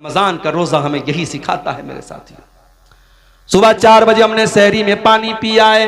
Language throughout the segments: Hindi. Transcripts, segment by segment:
रमजान का रोजा हमें यही सिखाता है मेरे साथियों। सुबह 4 बजे हमने सहरी में पानी पिया है,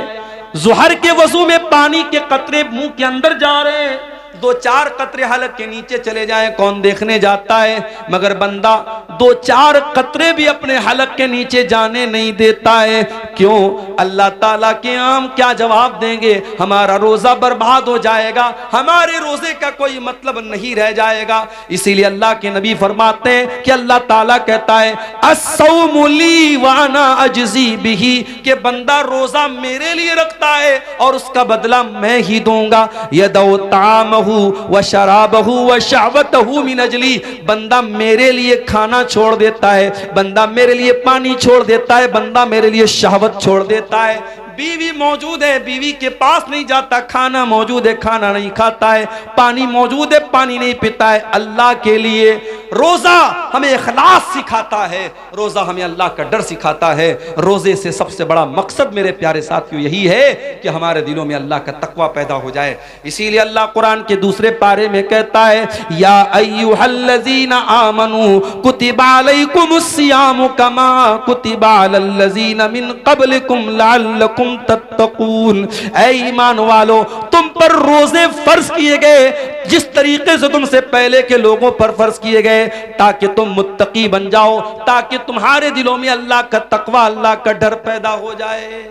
जुहर के वजू में पानी के कतरे मुंह के अंदर जा रहे हैं, 2-4 कतरे हलक के नीचे चले जाएं, कौन देखने जाता है? मगर बंदा 2-4 कतरे भी अपने हलक के नीचे जाने नहीं देता है। क्यों? अल्लाह ताला के आम क्या जवाब देंगे? हमारा रोजा बर्बाद हो जाएगा, हमारे रोजे का कोई मतलब नहीं रह जाएगा। इसीलिए अल्लाह के नबी फरमाते हैं कि अल्लाह ताला कहता है अस्सौमु ली व अना अजज़ी बिही, कि बंदा रोजा मेरे लिए रखता है और उसका बदला मैं ही दूंगा। यदौ तामहु व शराबहु व शहवतहु मिन अजली, बंदा मेरे लिए खाना छोड़ देता है, बंदा मेरे लिए पानी छोड़ देता है, बंदा मेरे लिए शहवत छोड़ देता है। बीवी मौजूद है, बीवी के पास नहीं जाता, खाना मौजूद है, खाना नहीं खाता है, पानी मौजूद है, पानी नहीं पीता है। अल्लाह के लिए रोजा हमें इखलास सिखाता है, रोजा हमें अल्लाह का डर सिखाता है। रोजे से सबसे बड़ा मकसद मेरे प्यारे साथियों यही है कि हमारे दिलों में अल्लाह का तकवा पैदा हो जाए। इसीलिए अल्लाह कुरान के दूसरे पारे में कहता है या अय्युहल्लज़ीना आमनू कुतिबा अलैकुमुस्सियामु कमा कुतिबा अलल्लज़ीना मिन क़ब्लिकुम लअल्लकुम तत्तकून, ऐ ईमान वालो तुम पर रोजे फर्ज किए गए जिस तरीके से तुमसे पहले के लोगों पर फर्ज किए गए, ताकि तुम मुत्तकी बन जाओ, ताकि तुम्हारे दिलों में अल्लाह का तकवा, अल्लाह का डर पैदा हो जाए।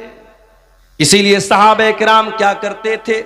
इसीलिए सहाबा किराम क्या करते थे,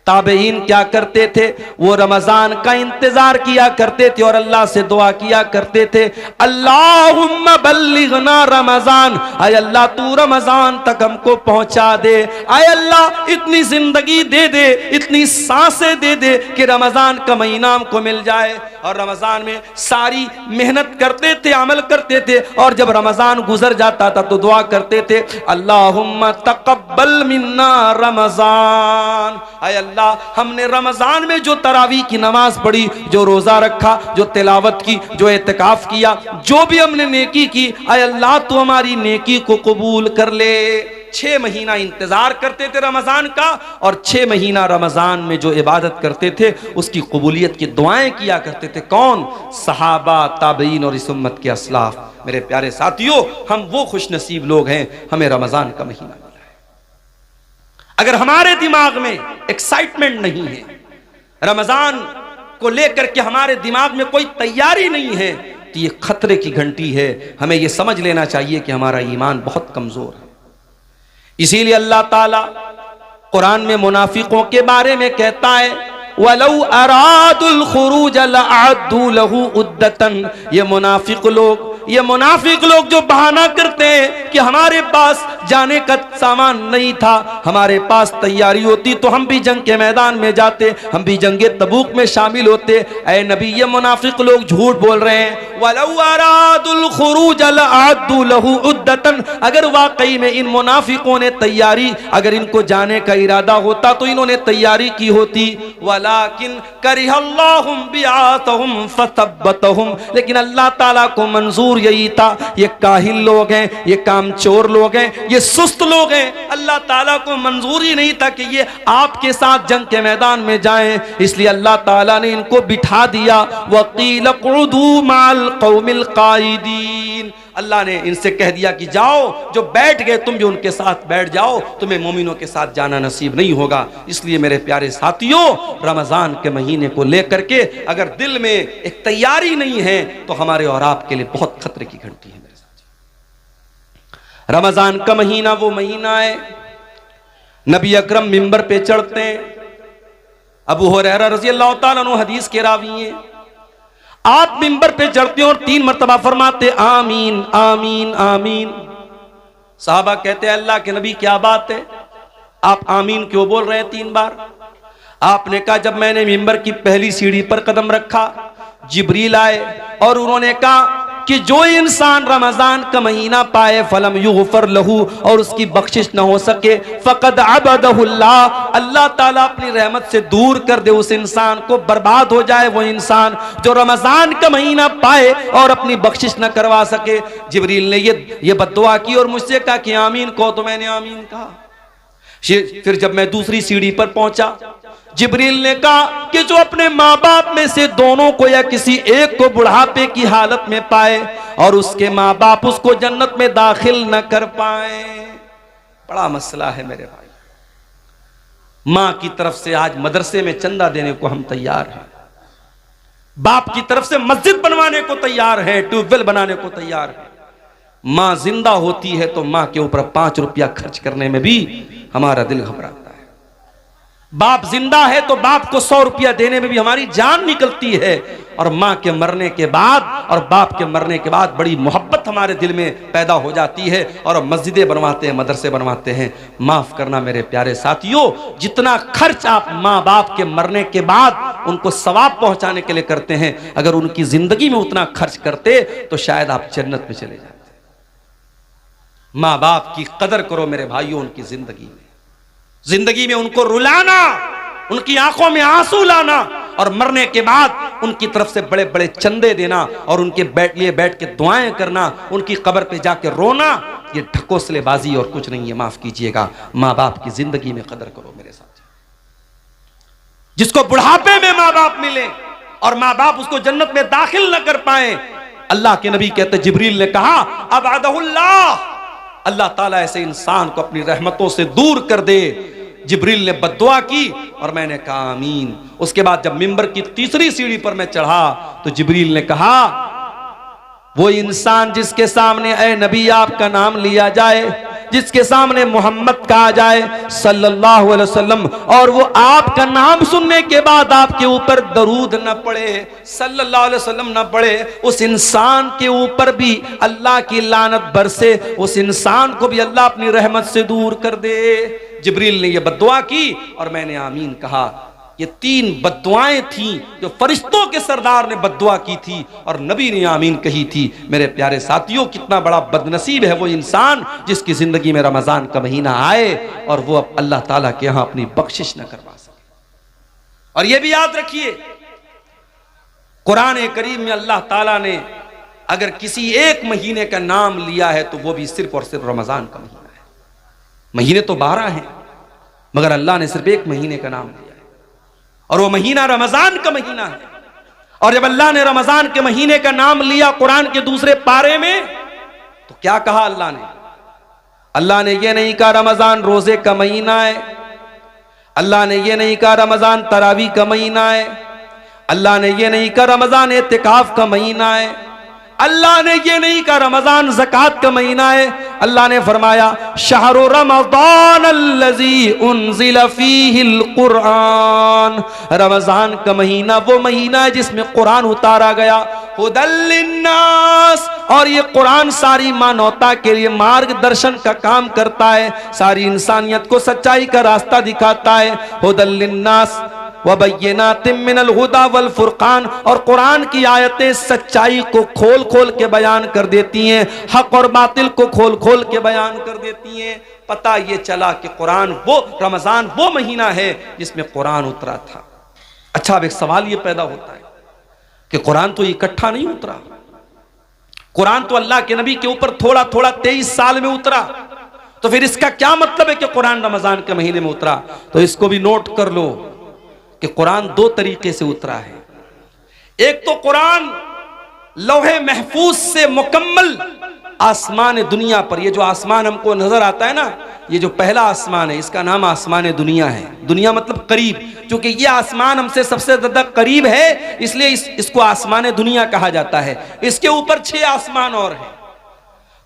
ताबईन क्या करते थे? वो रमजान का इंतजार किया करते थे और अल्लाह से दुआ किया करते थे अल्लाहुम्मा बल्लिगना रमजान, आय अल्लाह तू रमजान तक हमको पहुंचा दे, आय अल्लाह इतनी जिंदगी दे दे, इतनी सांसें दे दे कि रमजान का महीना हमको मिल जाए। और रमजान में सारी मेहनत करते थे, अमल करते थे, और जब रमजान गुजर जाता था तो दुआ करते थे अल्लाहुम्मा तक़ब्बल मिन्ना रमजान, आय अल्लाह हमने रमजान में जो तरावी की नमाज पढ़ी, जो रोजा रखा, जो तिलावत की, जो एतकाफ किया, जो भी हमने नेकी की, आय अल्लाह तू हमारी नेकी को कबूल कर ले। 6 महीना इंतजार करते थे रमजान का, और 6 महीना रमजान में जो इबादत करते थे उसकी कबूलियत की दुआएं किया करते थे। कौन? सहाबा, ताबईन और इस उम्मत के असलाफ। मेरे प्यारे साथियों, हम वो खुश नसीब लोग हैं, हमें रमजान का महीना मिला है। अगर हमारे दिमाग में एक्साइटमेंट नहीं है, रमजान को लेकर के हमारे दिमाग में कोई तैयारी नहीं है, तो ये खतरे की घंटी है। हमें ये समझ लेना चाहिए कि हमारा ईमान बहुत कमजोर है। इसीलिए अल्लाह ताला कुरान में मुनाफिकों के बारे में कहता है वलौ अरादुल खुरूज लअद्दू लहू उद्दतन, ये मुनाफिक लोग जो बहाना करते हैं कि हमारे पास जाने का सामान नहीं था, हमारे पास तैयारी होती तो हम भी जंग के मैदान में जाते, हम भी जंगे तबूक में शामिल होते। ऐ नबी, ये मुनाफिक लोग झूठ बोल रहे हैं। वलौ अरादुल खुरूज लअद्दू लहू उद्दतन, अगर वाकई में इन मुनाफिकों ने तैयारी, अगर इनको जाने का इरादा होता तो इन्होंने तैयारी की होती। वलाकिन करिहल्लाहुम बिआतहुम फसब्बतहुम, लेकिन अल्लाह ताला को मंजूर यही था, ये काहिल लोग हैं, ये कामचोर लोग हैं, ये सुस्त लोग हैं। अल्लाह ताला को मंजूर ही नहीं था कि ये आपके साथ जंग के मैदान में जाएं, इसलिए अल्लाह ताला ने इनको बिठा दिया। वक़ील क़ुदू माल क़ौमिल क़ाइदीन, अल्लाह ने इनसे कह दिया कि जाओ, जो बैठ गए तुम भी उनके साथ बैठ जाओ, तुम्हें मोमिनों के साथ जाना नसीब नहीं होगा। इसलिए मेरे प्यारे साथियों, रमजान के महीने को लेकर के अगर दिल में एक तैयारी नहीं है तो हमारे और आपके लिए बहुत खतरे की घंटी है। मेरे साथ रमजान का महीना वो महीना है, नबी अकरम मिंबर पे चढ़ते हैं, अबू हुरैरा रज़ी अल्लाह ताला अन्हु हदीस के रावी हैं, आप मिंबर पे चढ़ते और 3 मरतबा फरमाते आमीन आमीन आमीन। साहबा कहते हैं अल्लाह के नबी क्या बात है, आप आमीन क्यों बोल रहे हैं 3 बार? आपने कहा जब मैंने मिंबर की पहली सीढ़ी पर कदम रखा, जिब्रील आए और उन्होंने कहा कि जो इंसान रमजान का महीना पाए फलम युगफर लहू, और उसकी बख्शिश न हो सके, फकद अबदहुल्लाह, अल्लाह ताला अपनी रहमत से दूर कर दे उस इंसान को, बर्बाद हो जाए वो इंसान जो रमजान का महीना पाए और अपनी बख्शिश न करवा सके। जिब्रील ने ये बद्दुआ की और मुझसे कहा कि आमीन कहो, तो मैंने आमीन कहा। फिर जब मैं दूसरी सीढ़ी पर पहुंचा, जिब्रील ने कहा कि जो अपने माँ बाप में से दोनों को या किसी एक को बुढ़ापे की हालत में पाए और उसके माँ बाप उसको जन्नत में दाखिल न कर पाए। बड़ा मसला है मेरे भाई। मां की तरफ से आज मदरसे में चंदा देने को हम तैयार हैं, बाप की तरफ से मस्जिद बनवाने को तैयार है, ट्यूबवेल बनाने को तैयार है। मां जिंदा होती है तो मां के ऊपर 5 रुपया खर्च करने में भी हमारा दिल घबराता है। बाप जिंदा है तो बाप को 100 रुपया देने में भी हमारी जान निकलती है। और मां के मरने के बाद और बाप के मरने के बाद बड़ी मोहब्बत हमारे दिल में पैदा हो जाती है और मस्जिदें बनवाते हैं, मदरसे बनवाते हैं। माफ करना मेरे प्यारे साथियों, जितना खर्च आप माँ बाप के मरने के बाद उनको सवाब पहुंचाने के लिए करते हैं, अगर उनकी जिंदगी में उतना खर्च करते तो शायद आप जन्नत में चले जाते। माँ बाप की कदर करो मेरे भाइयों। उनकी जिंदगी में उनको रुलाना, उनकी आंखों में आंसू लाना और मरने के बाद उनकी तरफ से बड़े बड़े चंदे देना और उनके लिए बैठ के दुआएं करना, उनकी कब्र पे जाके रोना, ये ढकोसलेबाजी और कुछ नहीं है। माफ कीजिएगा, माँ बाप की जिंदगी में कदर करो मेरे साथ। जिसको बुढ़ापे में माँ बाप मिले और माँ बाप उसको जन्नत में दाखिल न कर पाए, अल्लाह के नबी कहते, जिब्रील ने कहा अबादहुल्लाह, अल्लाह ताला ऐसे इंसान को अपनी रहमतों से दूर कर दे। जिब्रील ने बद्दुआ की और मैंने कहा आमीन। उसके बाद जब मिंबर की तीसरी सीढ़ी पर मैं चढ़ा तो जिब्रील ने कहा, वो इंसान जिसके सामने ऐ नबी आपका नाम लिया जाए, जिसके सामने मोहम्मद कहा जाए सल्लल्लाहु अलैहि वसल्लम, और वो आपका नाम सुनने के बाद आपके ऊपर दरूद न पड़े, सल्लल्लाहु अलैहि वसल्लम न पड़े, उस इंसान के ऊपर भी अल्लाह की लानत बरसे, उस इंसान को भी अल्लाह अपनी रहमत से दूर कर दे। जिब्रील ने यह बद्दुआ की और मैंने आमीन कहा। ये 3 बद्दुआएं थीं जो फरिश्तों के सरदार ने बद्दुआ की थी और नबी ने आमीन कही थी। मेरे प्यारे साथियों, कितना बड़ा बदनसीब है वो इंसान जिसकी जिंदगी में रमजान का महीना आए और वो अब अल्लाह ताला के यहां अपनी बख्शिश न करवा सके। और ये भी याद रखिए, कुरान करीम में अल्लाह ताला ने अगर किसी एक महीने का नाम लिया है तो वो भी सिर्फ और सिर्फ रमजान का महीना है। महीने तो 12 हैं मगर अल्लाह ने सिर्फ एक महीने का नाम लिया है और वो महीना रमजान का महीना है। और जब अल्लाह ने रमजान के महीने का नाम लिया कुरान के दूसरे पारे में तो क्या कहा अल्लाह ने? अल्लाह ने ये नहीं कहा रमजान रोजे का महीना है, अल्लाह ने ये नहीं कहा रमजान तरावी का महीना है, अल्लाह ने ये नहीं कहा रमजान एतिकाफ का महीना है, अल्लाह ने ये नहीं कहा रमजान ज़कात का महीना है। अल्लाह ने फरमाया शहरु रमज़ान अल्लज़ी उन्ज़िला फ़ीहिल कुरान, रमजान का महीना वो महीना है जिसमें कुरान उतारा गया। हुदल लिन्नास, और ये कुरान सारी मानवता के लिए मार्गदर्शन का काम करता है, सारी इंसानियत को सच्चाई का रास्ता दिखाता है। हुदल लिन्नास वबय्यिनातिम मिनल हुदा वल फुरकान, और कुरान की आयतें सच्चाई को खोल खोल के बयान कर देती हैं, हक और बातिल को खोल खोल के बयान कर देती हैं। पता ये चला कि कुरान वो रमजान वो महीना है जिसमें कुरान उतरा था। अच्छा, अब एक सवाल ये पैदा होता है कि कुरान तो इकट्ठा नहीं उतरा, कुरान तो अल्लाह के नबी के ऊपर थोड़ा थोड़ा 23 साल में उतरा, तो फिर इसका क्या मतलब है कि कुरान रमजान के महीने में उतरा? तो इसको भी नोट कर लो कि कुरान 2 तरीके से उतरा है। एक तो कुरान लौहे महफूज से मुकम्मल आसमान दुनिया पर, ये जो आसमान हमको नजर आता है ना, ये जो पहला आसमान है इसका नाम आसमान दुनिया है। दुनिया मतलब करीब, क्योंकि ये आसमान हमसे सबसे ज्यादा करीब है इसलिए इसको आसमान दुनिया कहा जाता है। इसके ऊपर 6 आसमान और हैं।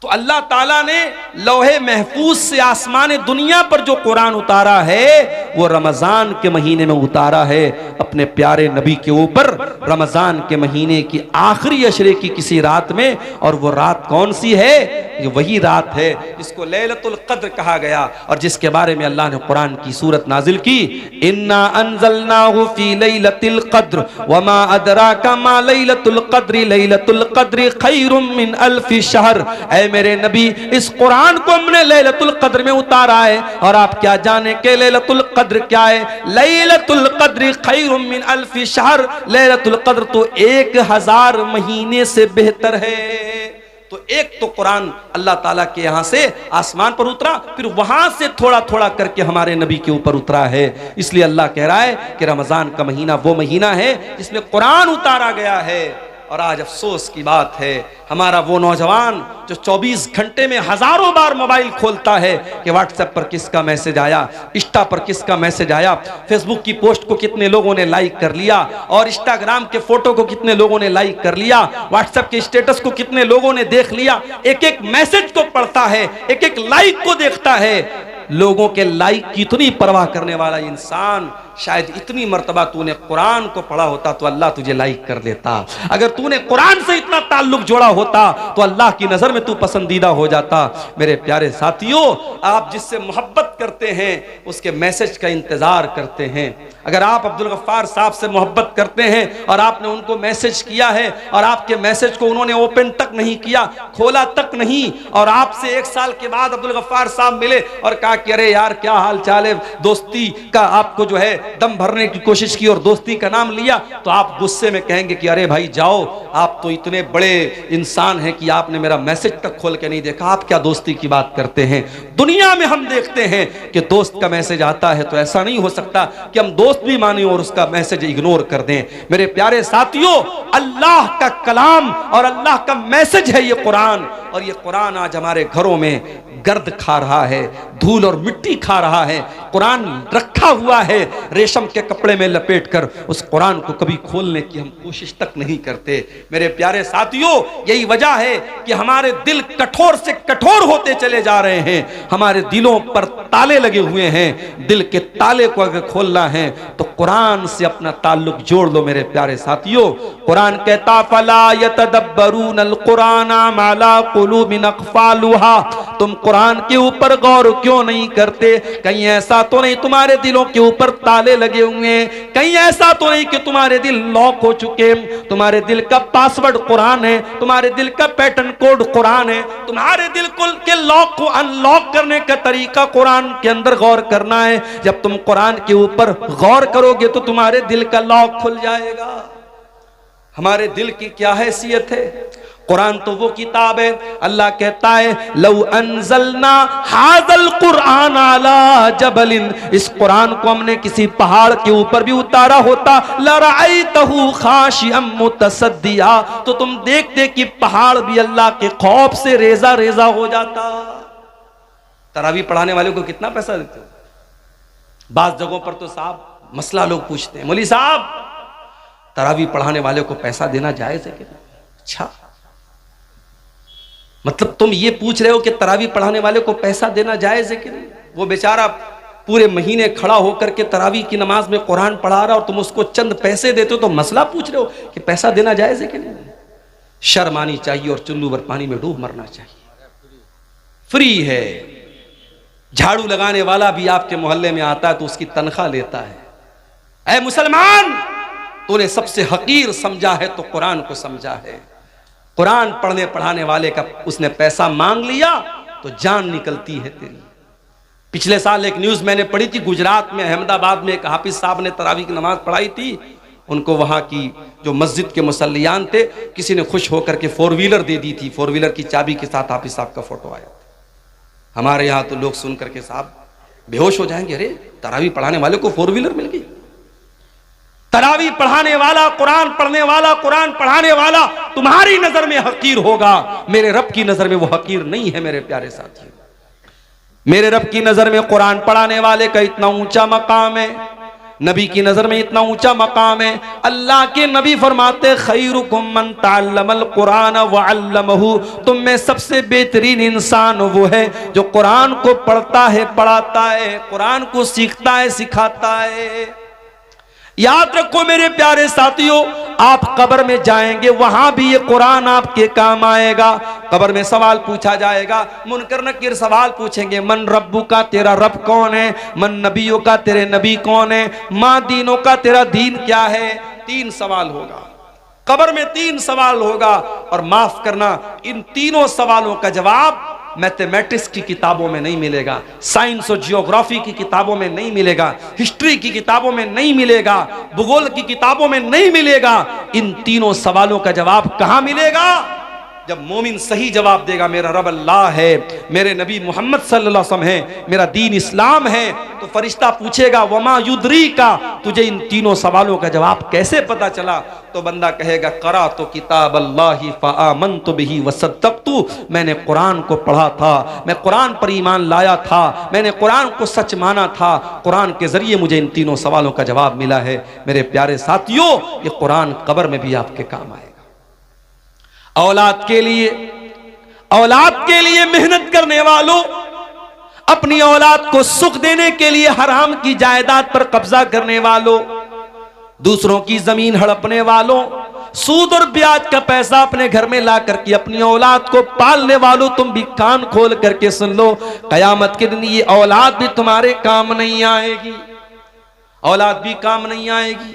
तो अल्लाह ताला ने लौहे महफूज से आसमान दुनिया पर जो कुरान उतारा है वो रमजान के महीने में उतारा है अपने प्यारे नबी के ऊपर, रमजान के महीने की आखिरी अशरे की किसी रात में। और वो रात कौन सी है? ये वही रात है जिसको लैलतुल क़द्र कहा गया और जिसके बारे में अल्लाह ने कुरान की सूरत नाजिल की, इन्ना अंज़लनाहु फी लैलतिल क़द्र वमा अदराका मा लैलतुल क़द्र लैलतुल क़द्र खैरुम मिन अल्फि शहर। ऐ मेरे नबी, इस कुरान को हमने लैलतुल क़द्र में उतारा है और आप क्या जाने के लैलतुल क़द्र क्या है? लैलतुल क़द्र खैरुम मिन अल्फि शहर, लैलतुल क़द्र तो 1000 महीने से बेहतर है। तो एक तो कुरान अल्लाह ताला के यहाँ से आसमान पर उतरा, फिर वहां से थोड़ा थोड़ा करके हमारे नबी के ऊपर उतरा है। इसलिए अल्लाह कह रहा है कि रमजान का महीना वो महीना है जिसमें कुरान उतारा गया है। और आज अफसोस की बात है, हमारा वो नौजवान जो 24 घंटे में हजारों बार मोबाइल खोलता है कि व्हाट्सएप पर किसका मैसेज आया, इंस्टा पर किसका मैसेज आया, फेसबुक की पोस्ट को कितने लोगों ने लाइक कर लिया, और इंस्टाग्राम के फोटो को कितने लोगों ने लाइक कर लिया, व्हाट्सएप के स्टेटस को कितने लोगों ने देख लिया। एक एक मैसेज को पढ़ता है, एक एक लाइक को देखता है। लोगों के लाइक की इतनी परवाह करने वाला इंसान, शायद इतनी मर्तबा तूने कुरान को पढ़ा होता तो अल्लाह तुझे लाइक कर देता। अगर तूने कुरान से इतना ताल्लुक जोड़ा होता तो अल्लाह की नजर में तू पसंदीदा हो जाता। मेरे प्यारे साथियों, आप जिससे मोहब्बत करते हैं उसके मैसेज का इंतजार करते हैं। अगर आप अब्दुल गफ्फार साहब से मोहब्बत करते हैं और आपने उनको मैसेज किया है और आपके मैसेज को उन्होंने ओपन तक नहीं किया, खोला तक नहीं, और आपसे 1 साल के बाद अब्दुल गफ्फार साहब मिले और कहा कि अरे यार क्या हाल चाल है, दोस्ती का आपको जो है दम भरने की कोशिश की और दोस्ती का नाम लिया, तो आप गुस्से में कहेंगे कि अरे भाई जाओ, आप तो इतने बड़े इंसान हैं कि आपने मेरा मैसेज तक खोल के नहीं देखा, आप क्या दोस्ती की बात करते हैं। दुनिया में हम देखते हैं कि दोस्त का मैसेज आता है तो ऐसा नहीं हो सकता कि हम दोस्त भी माने और उसका मैसेज इग्नोर कर दें। मेरे प्यारे साथियों, अल्लाह का कलाम और अल्लाह का मैसेज है ये कुरान, और ये कुरान आज हमारे घरों में गर्द खा रहा है, धूल और मिट्टी खा रहा है। कुरान रखा हुआ है रेशम के कपड़े में लपेटकर, उस कुरान को कभी खोलने की हम कोशिश तक नहीं करते। मेरे प्यारे साथियों, यही वजह है कि हमारे दिल कठोर से कठोर होते चले जा रहे हैं। हमारे दिलों पर ताले लगे हुए हैं। दिल के ताले को अगर खोलना है तो कुरान से अपना ताल्लुक जोड़ लो। मेरे प्यारे साथियों, कुरान कहता फला यतदब्बरूनल कुरान माला कुलूबिन अक़फ़ालुहा, तुम कुरान के ऊपर गौर क्यों नहीं करते? कहीं ऐसा तो नहीं तुम्हारे दिलों के ऊपर ताले लगे हुए हैं? कहीं ऐसा तो नहीं कि तुम्हारे दिल लॉक हो चुके? तुम्हारे दिल का पासवर्ड कुरान है, तुम्हारे दिल का पैटर्न कोड कुरान है, तुम्हारे दिल के लॉक को अनलॉक करने का तरीका कुरान के अंदर गौर करना है। जब तुम कुरान के ऊपर गौर करोगे तो तुम्हारे दिल का लॉक खुल जाएगा। हमारे दिल की क्या हैसियत है? कुरान तो वो किताब है, अल्लाह कहता है लौ अंज़लना हाज़ल कुरान अला जबलिन, इस कुरान को हमने किसी पहाड़ के ऊपर भी उतारा होता, लरअयतहु खाशिअम मुतसद्दिया, तो तुम देखते कि पहाड़ भी अल्लाह के खौफ से रेजा रेजा हो जाता। तरावी पढ़ाने वाले को कितना पैसा देते हो? बाज़ जगहों पर तो साहब मसला लोग पूछते हैं, मौलवी साहब तरावी पढ़ाने वाले को पैसा देना जायज है क्या? अच्छा, मतलब तुम ये पूछ रहे हो कि तरावी पढ़ाने वाले को पैसा देना जायज है कि नहीं? वो बेचारा पूरे महीने खड़ा होकर के तरावी की नमाज में कुरान पढ़ा रहा और तुम उसको चंद पैसे देते हो तो मसला पूछ रहे हो कि पैसा देना जायज है कि नहीं? शर्म आनी चाहिए और चुल्लू भर पानी में डूब मरना चाहिए। फ्री है। झाड़ू लगाने वाला भी आपके मोहल्ले में आता है तो उसकी तनख्वाह लेता है। ऐ मुसलमान, तूने सबसे हकीर समझा है तो कुरान को समझा है। कुरान पढ़ने पढ़ाने वाले का उसने पैसा मांग लिया तो जान निकलती है तेरी। पिछले साल एक न्यूज मैंने पढ़ी थी, गुजरात में अहमदाबाद में एक हाफिज साहब ने तरावी की नमाज पढ़ाई थी। उनको वहां की जो मस्जिद के मुसल्लियान थे, किसी ने खुश होकर के 4 व्हीलर दे दी थी। 4 व्हीलर की चाबी के साथ हाफिज साहब का फोटो आया था। हमारे यहाँ तो लोग सुन करके साहब बेहोश हो जाएंगे, अरे तरावी पढ़ाने वाले को 4 व्हीलर मिल गई। तरावी पढ़ाने वाला, कुरान पढ़ने वाला, कुरान पढ़ाने वाला तुम्हारी नजर में हकीर होगा, मेरे रब की नजर में वो हकीर नहीं है। मेरे प्यारे साथियों, मेरे रब की नजर में कुरान पढ़ाने वाले का इतना ऊंचा मकाम है, नबी की नजर में इतना ऊंचा मकाम है। अल्लाह के नबी फरमाते खैरुकुम मन तअल्लमल कुरान व अल्लमहु, तुम में सबसे बेहतरीन इंसान वो है जो कुरान को पढ़ता है, पढ़ाता है, कुरान को सीखता है, सिखाता है। याद रखो मेरे प्यारे साथियों, आप कब्र में जाएंगे वहां भी ये कुरान आपके काम आएगा। कब्र में सवाल पूछा जाएगा, मुनकर नकीर सवाल पूछेंगे, मन रब्बू का, तेरा रब कौन है? मन नबियों का, तेरे नबी कौन है? माँ दीनों का, तेरा दीन क्या है? 3 सवाल होगा कब्र में, 3 सवाल होगा। और माफ करना, इन तीनों सवालों का जवाब मैथमेटिक्स की किताबों में नहीं मिलेगा, साइंस और जियोग्राफी की किताबों में नहीं मिलेगा, हिस्ट्री की किताबों में नहीं मिलेगा, भूगोल की किताबों में नहीं मिलेगा। इन तीनों सवालों का जवाब कहां मिलेगा? जब मोमिन सही जवाब देगा मेरा रब अल्लाह है, मेरे नबी मोहम्मद सल्लल्लाहु अलैहि वसल्लम है, मेरा दीन इस्लाम है, तो फरिश्ता पूछेगा वमा युद्री का, तुझे इन तीनों सवालों का जवाब कैसे पता चला? तो बंदा कहेगा करा तो किताब अल्लाह फ़आमनतु बिही वसद्दक़तु, मैंने कुरान को पढ़ा था, मैं कुरान पर ईमान लाया था, मैंने कुरान को सच माना था, कुरान के जरिए मुझे इन तीनों सवालों का जवाब मिला है। मेरे प्यारे साथियों, ये कुरान कब्र में भी आपके काम आएगा। औलाद के लिए मेहनत करने वालों, अपनी औलाद को सुख देने के लिए हराम की जायदाद पर कब्जा करने वालों, दूसरों की जमीन हड़पने वालों, सूद और ब्याज का पैसा अपने घर में ला करके अपनी औलाद को पालने वालों, तुम भी कान खोल करके सुन लो, कयामत के दिन ये औलाद भी तुम्हारे काम नहीं आएगी, औलाद भी काम नहीं आएगी।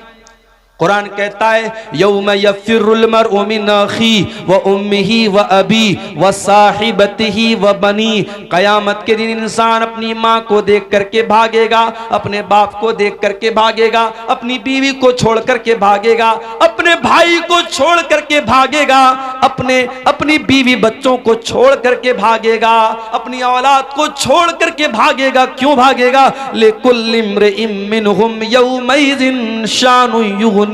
कुरान कहता है यौम यफिरुल मरउ मिन अखी व उम्मिही व अबी व साहिबतिही व बनी, कयामत के दिन इंसान अपनी माँ को देख करके भागेगा, अपने बाप को देख करके भागेगा, अपनी बीवी को छोड़ करके भागेगा, अपने भाई को छोड़ करके भागेगा, अपनी बीवी बच्चों को छोड़ करके भागेगा, अपनी औलाद को छोड़ करके भागेगा। क्यों भागेगा? लिकुल्लि इम्रिइन मिनहुम यौमइज़िन शानु युग़नी,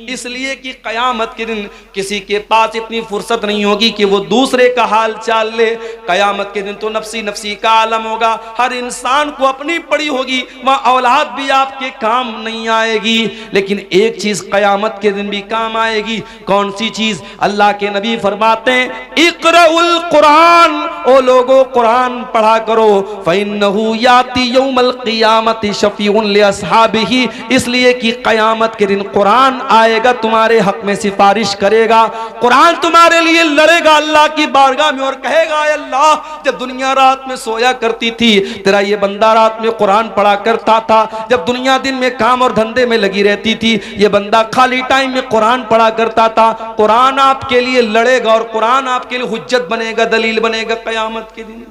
इसलिए कि कयामत के दिन किसी के पास इतनी फुर्सत नहीं होगी कि वो दूसरे का हाल चाल ले। कयामत के दिन तो नफ्सी नफ्सी का आलम होगा, हर इंसान को अपनी पड़ी होगी, वहां औलाद भी आपके काम नहीं आएगी। लेकिन एक चीज कयामत के दिन भी काम आएगी। कौन सी चीज? अल्लाह के नबी फरमाते हैं इक़राउल कुरान, ओ लोगो कुरान पढ़ा करो, फ़इन्नहु याती यौमल क़ियामति शफ़ीउन लिअस्हाबिही, इसलिए कि कयामत के दिन कुरान आएगा, तुम्हारे हक में सिफारिश करेगा, कुरान तुम्हारे लिए लड़ेगा अल्लाह की बारगाह में और कहेगा अल्लाह, जब दुनिया रात में सोया करती थी तेरा ये बंदा रात में कुरान पढ़ा करता था, जब दुनिया दिन में काम और धंधे में लगी रहती थी ये बंदा खाली टाइम में कुरान पढ़ा करता था, कुरान आपके लिए लड़ेगा और कुरान आपके लिए हुज्जत बनेगा, दलील बनेगा कयामत के दिन।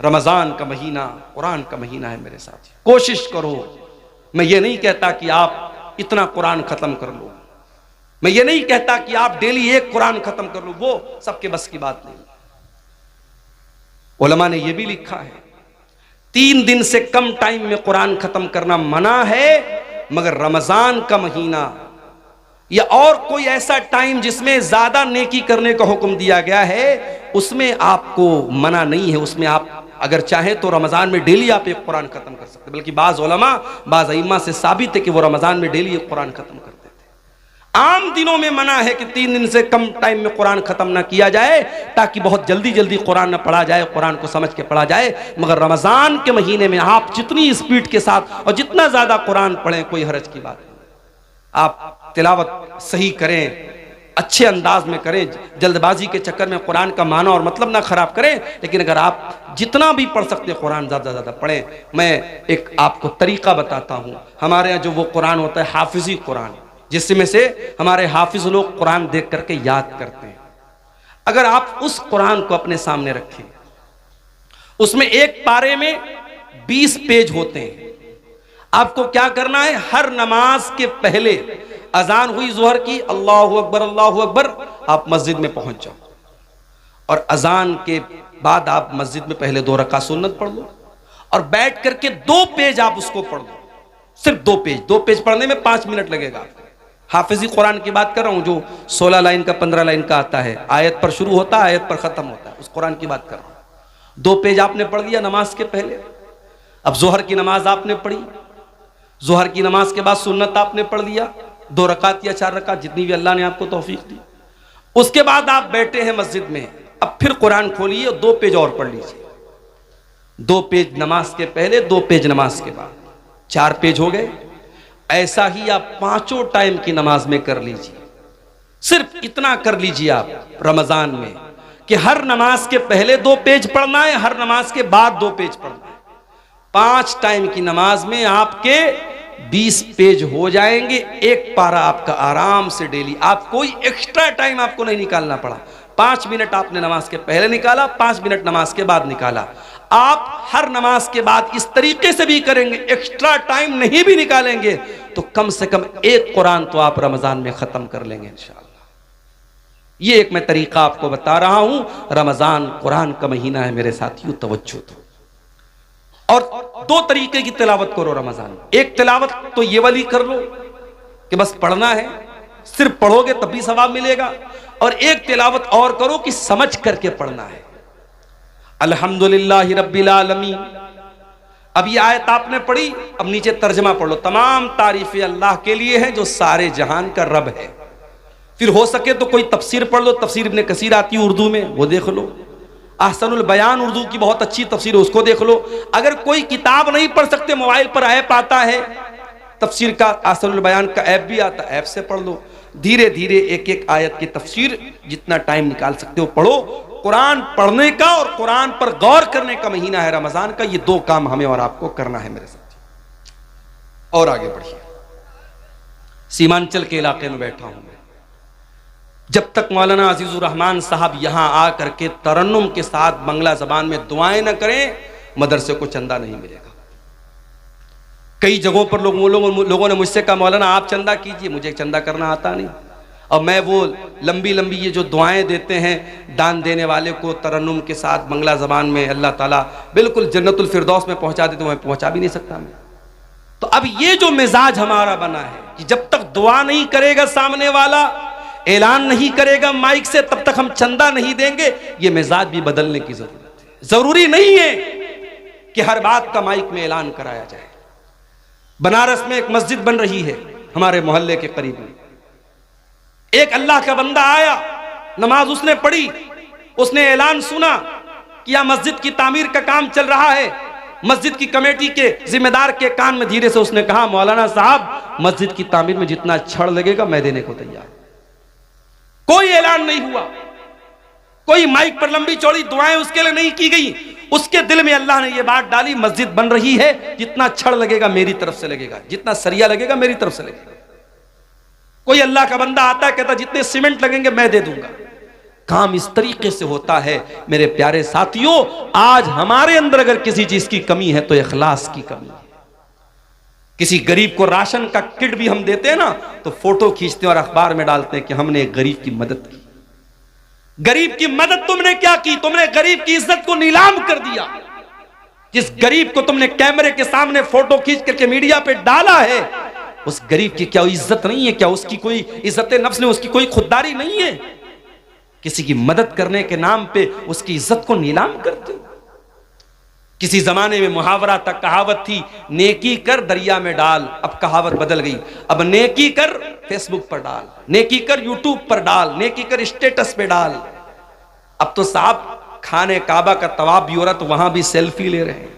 रमजान का महीना कुरान का महीना है मेरे साथ, कोशिश करो। मैं ये नहीं कहता कि आप इतना कुरान खत्म कर लो, मैं ये नहीं कहता कि आप डेली एक कुरान खत्म कर लो, वो सबके बस की बात नहीं। उलमा ने यह भी लिखा है 3 दिन से कम टाइम में कुरान खत्म करना मना है, मगर रमजान का महीना या और कोई ऐसा टाइम जिसमें ज्यादा नेकी करने का हुक्म दिया गया है उसमें आपको मना नहीं है। उसमें आप अगर चाहे तो रमजान में डेली आप एक कुरान खत्म कर सकते, बल्कि बाज़ उलमा बाज़ अइम्मा से साबित है कि वो रमजान में डेली एक कुरान खत्म करते थे। आम दिनों में मना है कि 3 दिन से कम टाइम में कुरान खत्म ना किया जाए, ताकि बहुत जल्दी जल्दी कुरान ना पढ़ा जाए, कुरान को समझ के पढ़ा जाए। मगर रमजान के महीने में आप जितनी स्पीड के साथ और जितना ज्यादा कुरान पढ़ें कोई हर्ज की बात नहीं। आप तिलावत सही करें, अच्छे अंदाज में करें, जल्दबाजी के चक्कर में कुरान का माना और मतलब ना खराब करें। लेकिन अगर आप जितना भी पढ़ सकते हैं कुरान ज़्यादा ज़्यादा पढ़ें। मैं एक आपको तरीका बताता हूँ। हमारे यहाँ जो वो कुरान होता है हाफिजी कुरान, जिसमें से हमारे हाफिज लोग कुरान देख करके याद करते हैं। अगर आप उस कुरान को अपने सामने रखें, उसमें एक पारे में 20 पेज होते हैं। आपको क्या करना है, हर नमाज के पहले अजान हुई जोहर की, अल्लाहु अकबर, आप मस्जिद में पहुंच जाओ और अजान के बाद आप मस्जिद में पहले 2 रकात सुन्नत पढ़ लो और बैठ करके 2 पेज आप उसको पढ़ लो, सिर्फ 2 पेज। 2 पेज पढ़ने में 5 मिनट लगेगा। हाफिजी कुरान की बात कर रहा हूं जो 16 लाइन का 15 लाइन का आता है, आयत पर शुरू होता है आयत पर खत्म होता है, उस कुरान की बात कर रहा हूं। 2 पेज आपने पढ़ लिया नमाज के पहले। अब जोहर की नमाज आपने पढ़ी, जोहर की नमाज के बाद सुन्नत आपने पढ़ लिया, 2 रकात या 4 रकात जितनी भी अल्लाह ने आपको तौफीक दी। उसके बाद आप बैठे हैं मस्जिद में, अब फिर कुरान खोलिए और 2 पेज और पढ़ लीजिए। 2 पेज नमाज के पहले, 2 पेज नमाज के बाद, 4 पेज हो गए। ऐसा ही आप 5 टाइम की नमाज में कर लीजिए। सिर्फ इतना कर लीजिए आप रमजान में कि हर नमाज के पहले 2 पेज पढ़ना है, हर नमाज के बाद 2 पेज पढ़ना है। 5 टाइम की नमाज में आपके 20 पेज हो जाएंगे। एक पारा आपका आराम से डेली, आप कोई एक्स्ट्रा टाइम आपको नहीं निकालना पड़ा। 5 मिनट आपने नमाज के पहले निकाला, 5 मिनट नमाज के बाद निकाला। आप हर नमाज के बाद इस तरीके से भी करेंगे, एक्स्ट्रा टाइम नहीं भी निकालेंगे, तो कम से कम एक कुरान तो आप रमजान में खत्म कर लेंगे इंशाअल्लाह। ये एक मैं तरीका आपको बता रहा हूं। रमजान कुरान का महीना है मेरे साथियों, तवज्जो दो। और दो तरीके की तिलावत करो रमजान में। एक तिलावत तो ये वाली कर लो कि बस पढ़ना है, सिर्फ पढ़ोगे तब भी सवाब मिलेगा। और एक तिलावत और करो कि समझ करके पढ़ना है। अल्हम्दुलिल्लाहि रब्बिल आलमीन। अब ये आयत आपने पढ़ी, अब नीचे तर्जमा पढ़ लो। तमाम तारीफें अल्लाह के लिए हैं जो सारे जहान का रब है। फिर हो सके तो कोई तफसीर पढ़ लो, तफसीर इब्ने कसीर आती है उर्दू में, वो देख लो। अहसनुल बयान उर्दू की बहुत अच्छी तफसीर है, उसको देख लो। अगर कोई किताब नहीं पढ़ सकते, मोबाइल पर ऐप आता है तफसीर का, अहसनुल बयान का ऐप भी आता है, ऐप से पढ़ लो। धीरे धीरे एक एक आयत की तफसीर जितना टाइम निकाल सकते हो पढ़ो। कुरान पढ़ने का और कुरान पर गौर करने का महीना है रमजान का। ये दो काम हमें और आपको करना है मेरे साथ। और आगे बढ़िए। सीमांचल के इलाके में बैठा हूं मैं। जब तक मौलाना अजीजुर रहमान साहब यहां आकर के तरन्नुम के साथ बंगला जबान में दुआएं न करें, मदरसे को चंदा नहीं मिलेगा। कई जगहों पर लोगों ने मुझसे कहा मौलाना आप चंदा कीजिए, मुझे चंदा करना आता नहीं। और मैं वो लंबी लंबी ये जो दुआएं देते हैं दान देने वाले को तरन्नुम के साथ बंगला जबान में, अल्लाह ताला बिल्कुल जन्नतुल फिरदौस में पहुंचा देते, मैं पहुंचा भी नहीं सकता मैं। तो अब ये जो मिजाज हमारा बना है कि जब तक दुआ नहीं करेगा सामने वाला, ऐलान नहीं करेगा माइक से, तब तक हम चंदा नहीं देंगे। ये मिजाज भी बदलने की जरूरत है। जरूरी नहीं है कि हर बात का माइक में ऐलान कराया जाए। बनारस में एक मस्जिद बन रही है हमारे मोहल्ले के करीब में। एक अल्लाह का बंदा आया, नमाज उसने पढ़ी, उसने ऐलान सुना कि यह मस्जिद की तामीर का काम चल रहा है। मस्जिद की कमेटी के जिम्मेदार के कान में धीरे से उसने कहा मौलाना साहब मस्जिद की तामीर में जितना छड़ लगेगा मैं देने को तैयार। कोई ऐलान नहीं हुआ, कोई माइक पर लंबी चौड़ी दुआएं उसके लिए नहीं की गई। उसके दिल में अल्लाह ने यह बात डाली मस्जिद बन रही है, जितना छड़ लगेगा मेरी तरफ से लगेगा, जितना सरिया लगेगा मेरी तरफ से लगेगा। कोई अल्लाह का बंदा आता है कहता जितने सीमेंट लगेंगे मैं दे दूंगा। काम इस तरीके से होता है मेरे प्यारे साथियों। आज हमारे अंदर अगर किसी चीज की कमी है तो इखलास की कमी है। किसी गरीब को राशन का किट भी हम देते हैं ना, तो फोटो खींचते हैं और अखबार में डालते हैं कि हमने एक गरीब की मदद की। गरीब की मदद तुमने क्या की? तुमने गरीब की इज्जत को नीलाम कर दिया। जिस गरीब को तुमने कैमरे के सामने फोटो खींच करके मीडिया पे डाला है, उस गरीब की क्या इज्जत नहीं है? क्या उसकी कोई इज्जत नफ्स नहीं, उसकी कोई खुददारी नहीं है? किसी की मदद करने के नाम पे उसकी इज्जत को नीलाम करते हो। किसी जमाने में मुहावरा तक कहावत थी, नेकी कर दरिया में डाल। अब कहावत बदल गई, अब नेकी कर फेसबुक पर डाल, नेकी कर यूट्यूब पर डाल, नेकी कर स्टेटस पे डाल। अब तो साहब खाने काबा का तवाफ भी हो रहा तो वहां भी सेल्फी ले रहे हैं।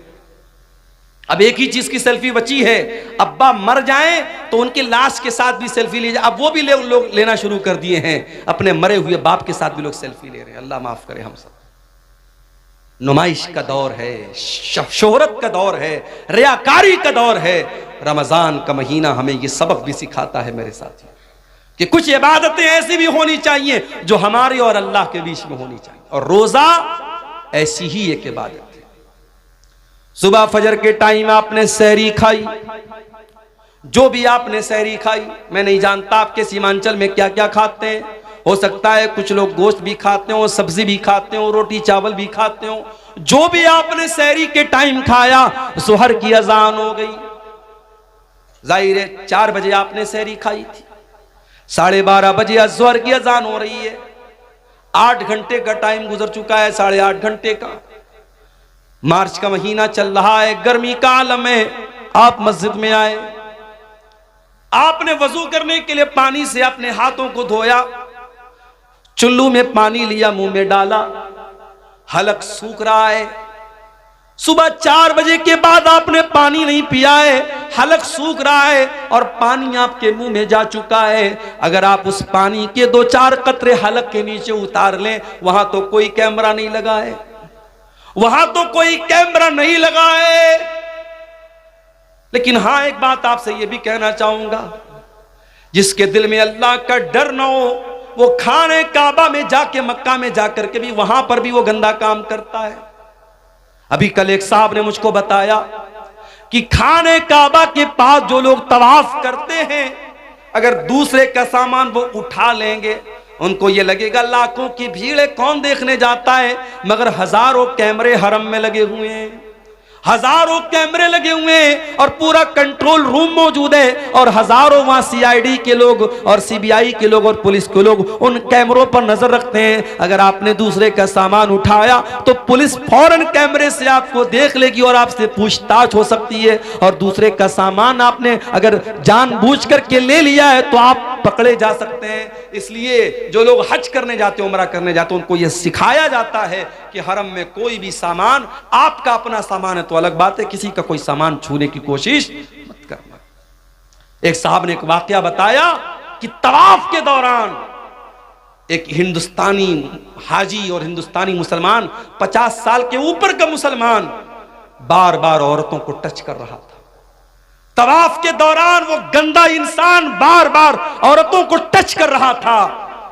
अब एक ही चीज की सेल्फी बची है, अब्बा मर जाएं तो उनकी लाश के साथ भी सेल्फी ले जाए। अब वो भी लोग लेना शुरू कर दिए हैं, अपने मरे हुए बाप के साथ भी लोग सेल्फी ले रहे हैं। अल्लाह माफ करे हम सब। नुमाइश का दौर है, शोहरत का दौर है, रियाकारी का दौर है। रमजान का महीना हमें ये सबक भी सिखाता है मेरे साथियों कि कुछ इबादतें ऐसी भी होनी चाहिए जो हमारे और अल्लाह के बीच में होनी चाहिए। और रोजा ऐसी ही एक इबादत है। सुबह फजर के टाइम आपने सहरी खाई, जो भी आपने सहरी खाई, मैं नहीं जानता आपके सीमांचल में क्या क्या खाते हैं। हो सकता है कुछ लोग गोश्त भी खाते हो, सब्जी भी खाते हो, रोटी चावल भी खाते हो। जो भी आपने सहरी के टाइम खाया, सुहर की अजान हो गई। जाहिर है 4 बजे आपने सहरी खाई थी, 12:30 बजे सुहर की अजान हो रही है। 8 घंटे का टाइम गुजर चुका है, 8.5 घंटे का। मार्च का महीना चल रहा है, गर्मी का आलम है। आप मस्जिद में आए, आपने वजू करने के लिए पानी से अपने हाथों को धोया, चुल्लू में पानी लिया, मुंह में डाला, हलक सूख रहा है। सुबह 4 बजे के बाद आपने पानी नहीं पिया है, हलक सूख रहा है और पानी आपके मुंह में जा चुका है। अगर आप उस पानी के 2-4 कतरे हलक के नीचे उतार लें, वहां तो कोई कैमरा नहीं लगा है, वहां तो कोई कैमरा नहीं लगा है। लेकिन हां, एक बात आपसे यह भी कहना चाहूंगा, जिसके दिल में अल्लाह का डर ना हो, वो खाने काबा में जाके, मक्का में जाकर के भी वहां पर भी वो गंदा काम करता है। अभी कल एक साहब ने मुझको बताया कि खाने काबा के पास जो लोग तवाफ करते हैं, अगर दूसरे का सामान वो उठा लेंगे, उनको ये लगेगा लाखों की भीड़ है, कौन देखने जाता है, मगर हजारों कैमरे हरम में लगे हुए हैं, हजारों कैमरे लगे हुए हैं और पूरा कंट्रोल रूम मौजूद है और हजारों वहां सीआईडी के लोग और सीबीआई के लोग और पुलिस के लोग उन कैमरों पर नजर रखते हैं। अगर आपने दूसरे का सामान उठाया तो पुलिस फौरन कैमरे से आपको देख लेगी और आपसे पूछताछ हो सकती है, और दूसरे का सामान आपने अगर जानबूझ करके ले लिया है तो आप पकड़े जा सकते हैं। इसलिए जो लोग हज करने जाते हैं, उम्रा करने जाते हैं, उनको यह सिखाया जाता है कि हरम में कोई भी सामान, आपका अपना सामान है तो अलग बात है, किसी का कोई सामान छूने की कोशिश मत करना। एक साहब ने एक वाकया बताया कि तवाफ के दौरान एक हिंदुस्तानी हाजी और हिंदुस्तानी मुसलमान, 50 साल के ऊपर का मुसलमान, बार बार औरतों को टच कर रहा था। तवाफ के दौरान वो गंदा इंसान बार बार औरतों को टच कर रहा था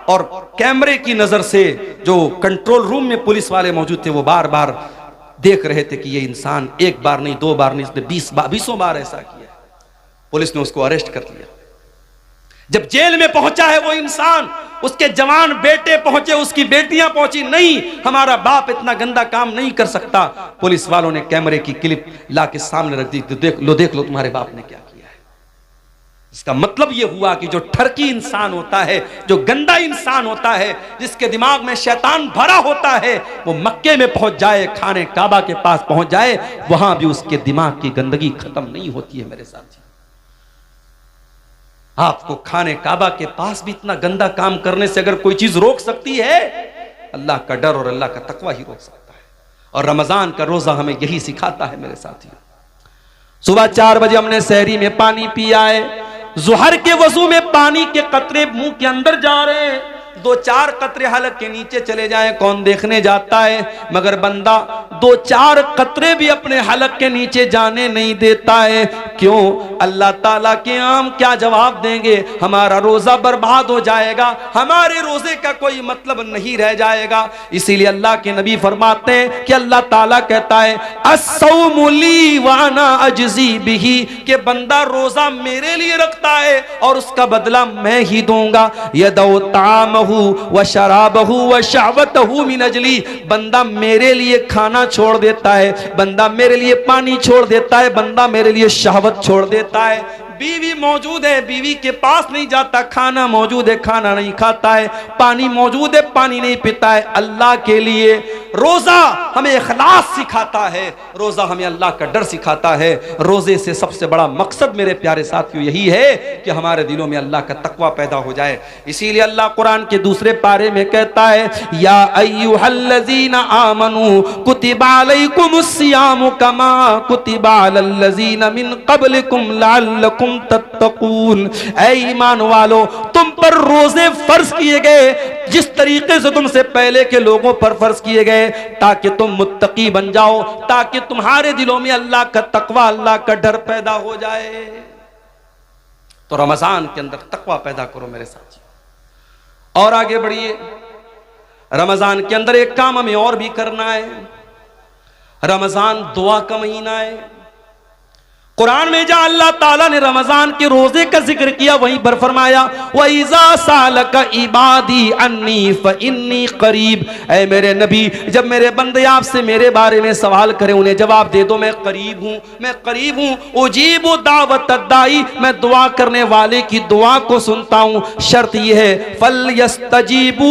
और कैमरे की नजर से जो कंट्रोल रूम में पुलिस वाले मौजूद थे वो बार बार देख रहे थे कि ये इंसान एक बार नहीं, 2 बार नहीं, इसने 20 बार ऐसा किया। पुलिस ने उसको अरेस्ट कर लिया। जब जेल में पहुंचा है वो इंसान, उसके जवान बेटे पहुंचे, उसकी बेटियां पहुंची, नहीं हमारा बाप इतना गंदा काम नहीं कर सकता। पुलिस वालों ने कैमरे की क्लिप ला के सामने रख दी, तो देख लो तुम्हारे बाप ने क्या किया है। इसका मतलब यह हुआ कि जो ठरकी इंसान होता है, जो गंदा इंसान होता है, जिसके दिमाग में शैतान भरा होता है, वो मक्के में पहुंच जाए, खाने काबा के पास पहुंच जाए, वहां भी उसके दिमाग की गंदगी खत्म नहीं होती है। मेरे साथी, आपको खाने काबा के पास भी इतना गंदा काम करने से अगर कोई चीज रोक सकती है, अल्लाह का डर और अल्लाह का तकवा ही रोक सकता है। और रमजान का रोजा हमें यही सिखाता है मेरे साथियों। सुबह 4 बजे हमने सहरी में पानी पिया है, जुहर के वजू में पानी के कतरे मुंह के अंदर जा रहे हैं, 2-4 कतरे हलक के नीचे चले जाएं, कौन देखने जाता है, मगर बंदा 2-4 कतरे भी अपने हलक के नीचे जाने नहीं देता है। क्यों? अल्लाह ताला के आम क्या जवाब देंगे, हमारा रोजा बर्बाद हो जाएगा, हमारे रोजे का कोई मतलब नहीं रह जाएगा। इसीलिए अल्लाह के नबी फरमाते हैं कि अल्लाह ताला कहता है अस्सौमु ली व अना अजज़ी बिही, कि बंदा रोजा मेरे लिए रखता है और उसका बदला मैं ही दूंगा। यदौ तामहु व शराबहु व शहवतहु मिन अजली, बंदा मेरे लिए खाना छोड़ देता है, बंदा मेरे लिए पानी छोड़ देता है, बंदा मेरे लिए शहवत छोड़ देता है। बीवी मौजूद है, बीवी के पास नहीं जाता, खाना मौजूद है, खाना नहीं खाता है, पानी मौजूद है, पानी नहीं पीता है। अल्लाह के लिए रोजा हमें इखलास सिखाता है, रोजा हमें अल्लाह का डर सिखाता है। रोजे से सबसे बड़ा मकसद मेरे प्यारे साथियों यही है कि हमारे दिलों में अल्लाह का तकवा पैदा हो जाए। इसीलिए अल्लाह कुरान के दूसरे पारे में कहता है या अय्युहल्लज़ीना आमनू कुतिबा अलैकुमुस्सियामु कमा कुतिबा अलल्लज़ीना मिन क़ब्लिकुम लअल्लकुम तत्तकून। ऐ ईमान वालो, तुम पर रोजे फर्ज किए गए जिस तरीके से तुमसे पहले के लोगों पर फर्ज किए गए, ताकि तुम मुत्तकी बन जाओ, ताकि तुम्हारे दिलों में अल्लाह का तकवा, अल्लाह का डर पैदा हो जाए। तो रमजान के अंदर तकवा पैदा करो मेरे साथी। और आगे बढ़िए, रमजान के अंदर एक काम हमें और भी करना है। रमजान दुआ का महीना है। कुरान में जहां अल्लाह ताला ने रमजान के रोजे का जिक्र किया, वहीं पर फरमाया वइज़ा सालका इबादी अन्नी फइन्नी करीब। ऐ मेरे नबी, जब मेरे बंदे आपसे मेरे बारे में सवाल करें, उन्हें जवाब दे दो मैं करीब हूं, मैं करीब हूं। उजीबु दावत दाई, मैं दुआ करने वाले की दुआ को सुनता हूं। शर्त यह है फलयस्तजीबू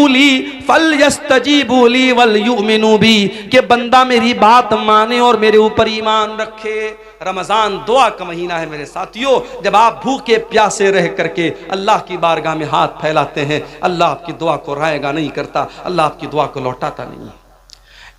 ली वलयुमिनू बी, कि बंदा मेरी बात माने और मेरे ऊपर ईमान रखे। रमजान दुआ का महीना है मेरे साथियों। जब आप भूखे प्यासे रह करके अल्लाह की बारगाह में हाथ फैलाते हैं, अल्लाह आपकी दुआ को रायगा नहीं करता, अल्लाह आपकी दुआ को लौटाता नहीं है।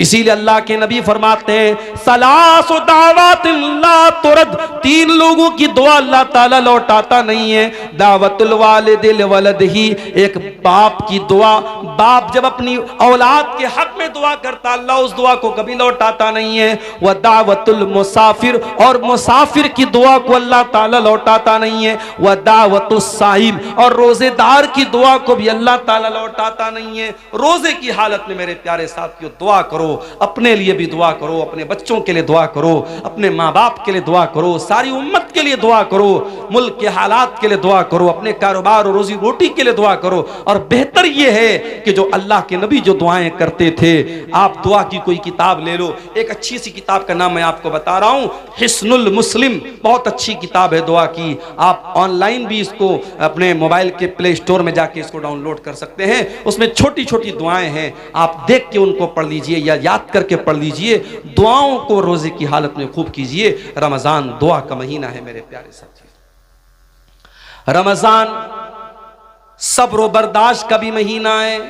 इसीलिए अल्लाह के नबी फरमाते हैं सलासु दावतिन ला तुरद, 3 लोगों की दुआ अल्लाह ताला लौटाता नहीं है। दावतुल वालिदिल वलदिही, एक बाप की दुआ, बाप जब अपनी औलाद के हक में दुआ करता, अल्लाह उस दुआ को कभी लौटाता नहीं है। वह दावतुल मुसाफिर, और मुसाफिर की दुआ को अल्लाह ताला लौटाता नहीं है। वह दावतुस साइम, और रोजेदार की दुआ को भी अल्लाह ताला लौटाता नहीं है। रोजे की हालत में मेरे प्यारे साथियों दुआ करो, करो, अपने लिए भी दुआ करो, अपने बच्चों के लिए दुआ करो, अपने माँ बाप के लिए दुआ करो, सारी उम्मत के लिए दुआ करो, मुल्क के हालात के लिए दुआ करो, अपने कारोबार और रोजी रोटी के लिए दुआ करो। और बेहतर यह है कि जो अल्लाह के नबी जो दुआएं करते थे, आप दुआ की कोई किताब ले लो। एक अच्छी सी किताब का नाम मैं आपको बता रहा हूं, हिस्नुल मुस्लिम, बहुत अच्छी किताब है दुआ की। आप ऑनलाइन भी इसको अपने मोबाइल के प्ले स्टोर में जाके इसको डाउनलोड कर सकते हैं। उसमें छोटी छोटी दुआएं हैं, आप देख के उनको पढ़ लीजिए या याद करके पढ़ लीजिए। दुआओं को रोजे की हालत में खूब कीजिए। रमजान दुआ का महीना है मेरे प्यारे साथी। रमजान सब्र और बर्दाश्त का भी महीना है।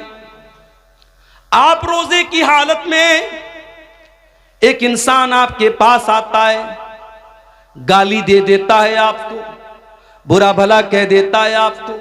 आप रोजे की हालत में एक इंसान आपके पास आता है, गाली दे देता है आपको, बुरा भला कह देता है आपको,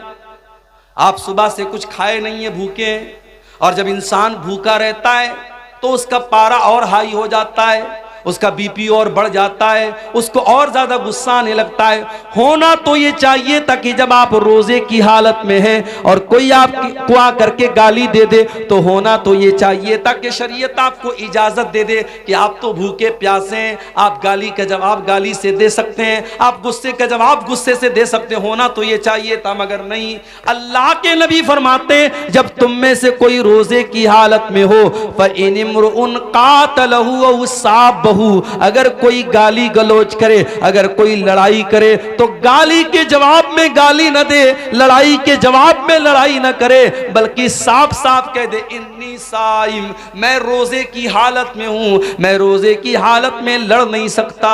आप सुबह से कुछ खाए नहीं है, भूखे हैं। और जब इंसान भूखा रहता है तो उसका पारा और हाई हो जाता है, उसका बीपी और बढ़ जाता है, उसको और ज्यादा गुस्सा आने लगता है। होना तो ये चाहिए ताकि जब आप रोजे की हालत में हैं और कोई आपको आकर के गाली दे दे, तो होना तो ये चाहिए ताकि शरीयत आपको इजाजत दे दे कि आप तो भूखे प्यासे हैं, आप गाली का जवाब गाली से दे सकते हैं, आप गुस्से का जवाब गुस्से से दे सकते हैं। होना तो ये चाहिए था, मगर नहीं। अल्लाह के नबी फरमाते हैं, जब तुम में से कोई रोजे की हालत में हो, फ़इनिम्रुउन क़ातलहु औ साबहु, अगर कोई गाली गलोच करे, अगर कोई लड़ाई करे, तो गाली के जवाब में गाली न दे, लड़ाई के जवाब में लड़ाई न करे, बल्कि साफ साफ कह दे, इन्नी साइम, मैं रोजे की हालत में हूं, मैं रोजे की हालत में लड़ नहीं सकता।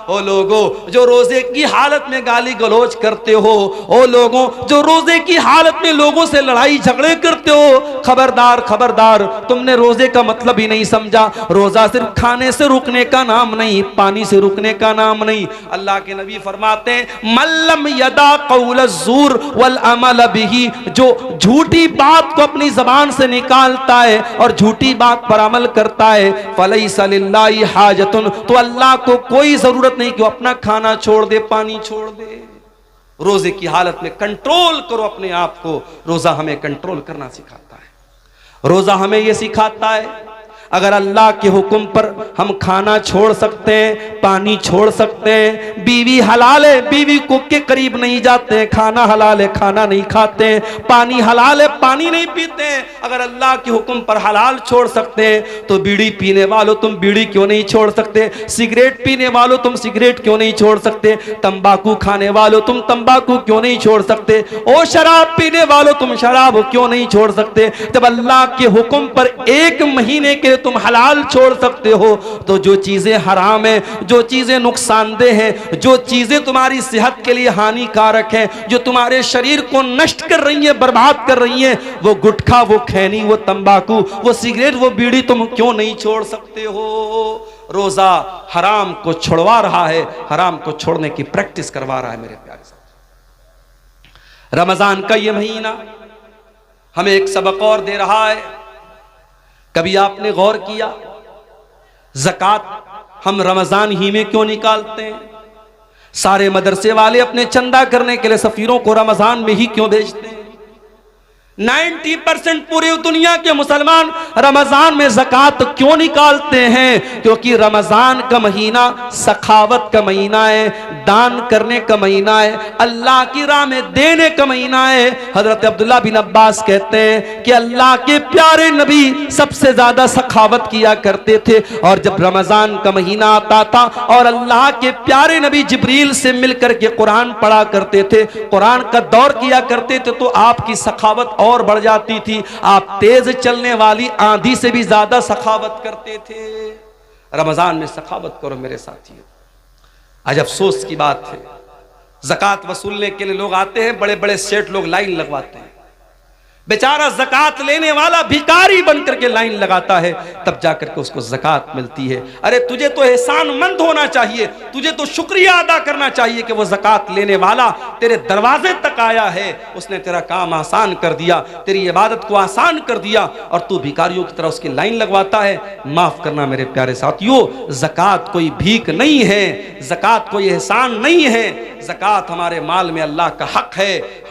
ओ लोगों जो रोजे की हालत में गाली गलोच करते हो, ओ लोगों जो रोजे की हालत में लोगों से लड़ाई झगड़े करते हो, खबरदार खबरदार, तुमने रोजे का मतलब ही नहीं समझा। रोजा सिर्फ खाने से रुकने का नाम नहीं, पानी से रुकने का नाम नहीं। अल्लाह के नबी फरमाते हैं, मल्लम यदा कौल ज़ूर वल अमल बिही, जो झूठी बात को अपनी जबान से निकालता है और झूठी बात पर अमल करता है, फलैसा लिल्लाहि हाजतुन, तो अल्लाह को कोई जरूरत नहीं कि वो अपना खाना छोड़ दे, पानी छोड़ दे। रोजे की हालत में कंट्रोल करो अपने आप को। रोजा हमें कंट्रोल करना सिखाता है। रोजा हमें यह सिखाता है, अगर अल्लाह के हुक्म पर हम खाना छोड़ सकते हैं, पानी छोड़ सकते हैं, बीवी हलाल है, बीवी को के करीब नहीं जाते हैं, खाना हलाल है, खाना नहीं खाते हैं, पानी हलाल है, पानी नहीं पीते हैं, अगर अल्लाह के हुक्म पर हलाल छोड़ सकते हैं, तो बीड़ी पीने वालों तुम बीड़ी क्यों नहीं छोड़ सकते? सिगरेट पीने वालों तुम सिगरेट क्यों नहीं छोड़ सकते? तंबाकू खाने वालों तुम तंबाकू क्यों नहीं छोड़ सकते? ओ शराब पीने वालों तुम शराब क्यों नहीं छोड़ सकते? जब अल्लाह के हुक्म पर एक महीने के तुम हलाल छोड़ सकते हो, तो जो चीजें हराम है, जो चीजें नुकसानदेह हैं, जो चीजें तुम्हारी सेहत के लिए हानिकारक हैं, जो तुम्हारे शरीर को नष्ट कर रही हैं, बर्बाद कर रही हैं, वो गुटखा, वो खैनी, वो तंबाकू, वो सिगरेट, वो बीड़ी तुम क्यों नहीं छोड़ सकते हो? रोजा हराम को छुड़वा रहा है, हराम को छोड़ने की प्रैक्टिस करवा रहा है मेरे प्यारे साथ। रमजान का ये महीना हमें एक सबक और दे रहा है। कभी आपने गौर किया, ज़कात हम रमजान ही में क्यों निकालते हैं? सारे मदरसे वाले अपने चंदा करने के लिए सफीरों को रमजान में ही क्यों भेजते हैं? 90% पूरी दुनिया के मुसलमान रमजान में ज़कात क्यों निकालते हैं? क्योंकि रमजान का महीना सखावत का महीना है, दान करने का महीना है, अल्लाह की राह में देने का महीना है। हजरत अब्दुल्ला बिन अब्बास कहते हैं कि अल्लाह के प्यारे नबी सबसे ज्यादा सखावत किया करते थे, और जब रमजान का महीना आता था और अल्लाह के प्यारे नबी जिब्रील से मिलकर के कुरान पढ़ा करते थे, कुरान का दौर किया करते थे, तो आपकी सखावत और बढ़ जाती थी। आप तेज चलने वाली आंधी से भी ज्यादा सखावत करते थे। रमजान में सखावत करो मेरे साथियों। आज अफसोस की बात है, ज़कात वसूलने के लिए लोग आते हैं, बड़े बड़े सेठ लोग लाइन लगवाते हैं, बेचारा ज़कात लेने वाला भिखारी बनकर के लाइन लगाता है, तब जाकर के उसको ज़कात मिलती है। अरे तुझे तो एहसानमंद होना चाहिए, तुझे तो शुक्रिया अदा करना चाहिए कि वो ज़कात लेने वाला तेरे दरवाजे तक आया है, उसने तेरा काम आसान कर दिया, तेरी इबादत को आसान कर दिया, और तू भिखारियों की तरह उसकी लाइन लगवाता है। माफ करना मेरे प्यारे साथियों, ज़कात कोई भीख नहीं है, ज़कात कोई एहसान नहीं है। ज़कात हमारे माल में अल्लाह का हक है।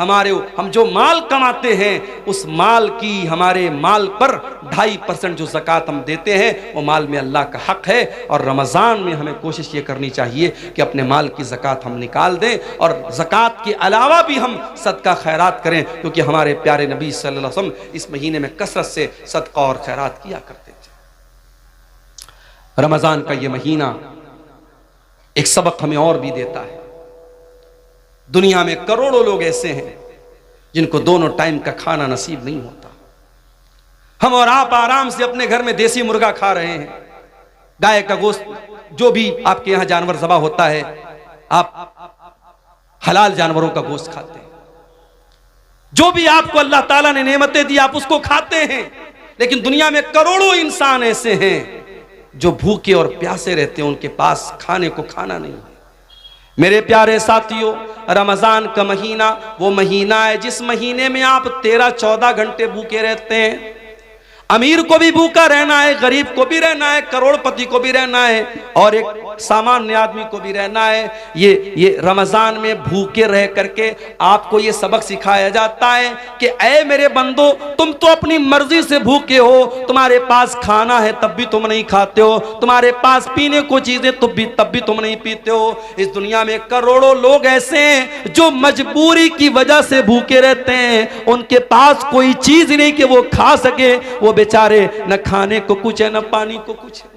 हम जो माल कमाते हैं उस माल की, हमारे माल पर 2.5% जो ज़कात हम देते हैं वो माल में अल्लाह का हक है। और रमज़ान में हमें कोशिश ये करनी चाहिए कि अपने माल की ज़कात हम निकाल दें और ज़कात के अलावा भी हम सदका खैरात करें, क्योंकि हमारे प्यारे नबी सल्लल्लाहु अलैहि वसल्लम इस महीने में कसरत से सदका और खैरात किया करते थे। रमज़ान का ये महीना एक सबक हमें और भी देता है। दुनिया में करोड़ों लोग ऐसे हैं जिनको दोनों टाइम का खाना नसीब नहीं होता। हम और आप आराम से अपने घर में देसी मुर्गा खा रहे हैं, गाय का गोश्त, जो भी आपके यहां जानवर ज़बा होता है, आप हलाल जानवरों का गोश्त खाते हैं। जो भी आपको अल्लाह ताला ने नेमतें दी आप उसको खाते हैं। लेकिन दुनिया में करोड़ों इंसान ऐसे हैं जो भूखे और प्यासे रहते हैं, उनके पास खाने को खाना नहीं है। मेरे प्यारे साथियों, रमज़ान का महीना वो महीना है जिस महीने में आप 13-14 घंटे भूखे रहते हैं। अमीर को भी भूखा रहना है, गरीब को भी रहना है, करोड़पति को भी रहना है और एक सामान्य आदमी को भी रहना है। ये रमज़ान में भूखे रह करके आपको ये सबक सिखाया जाता है कि ऐ मेरे बंदो, तुम तो अपनी मर्जी से भूखे हो, तुम्हारे पास खाना है तब भी तुम नहीं खाते हो, तुम्हारे पास पीने को चीजें तब भी तुम नहीं पीते हो। इस दुनिया में करोड़ों लोग ऐसे हैं जो मजबूरी की वजह से भूखे रहते हैं, उनके पास कोई चीज नहीं कि वो खा सके, वो बेचारे न खाने को कुछ है न पानी को कुछ है।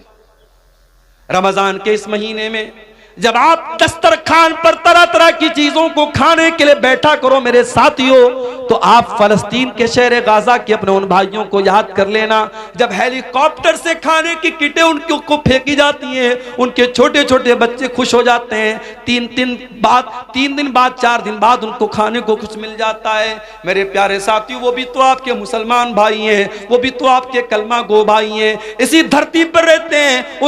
रमजान के इस महीने में जब आप दस्तरखान पर तरह तरह की चीजों को खाने के लिए बैठा करो मेरे साथियों, तो आप फलस्तीन के शहर गाजा के अपने उन भाइयों को याद कर लेना जब हेलीकॉप्टर से खाने की किटें उनको फेंकी जाती हैं, उनके छोटे छोटे बच्चे खुश हो जाते हैं। 3 दिन बाद 4 दिन बाद उनको खाने को कुछ मिल जाता है। मेरे प्यारे साथियों, वो भी तो आपके मुसलमान भाई हैं, वो भी तो आपके कलमा गो भाई हैं, इसी धरती पर रहते हैं।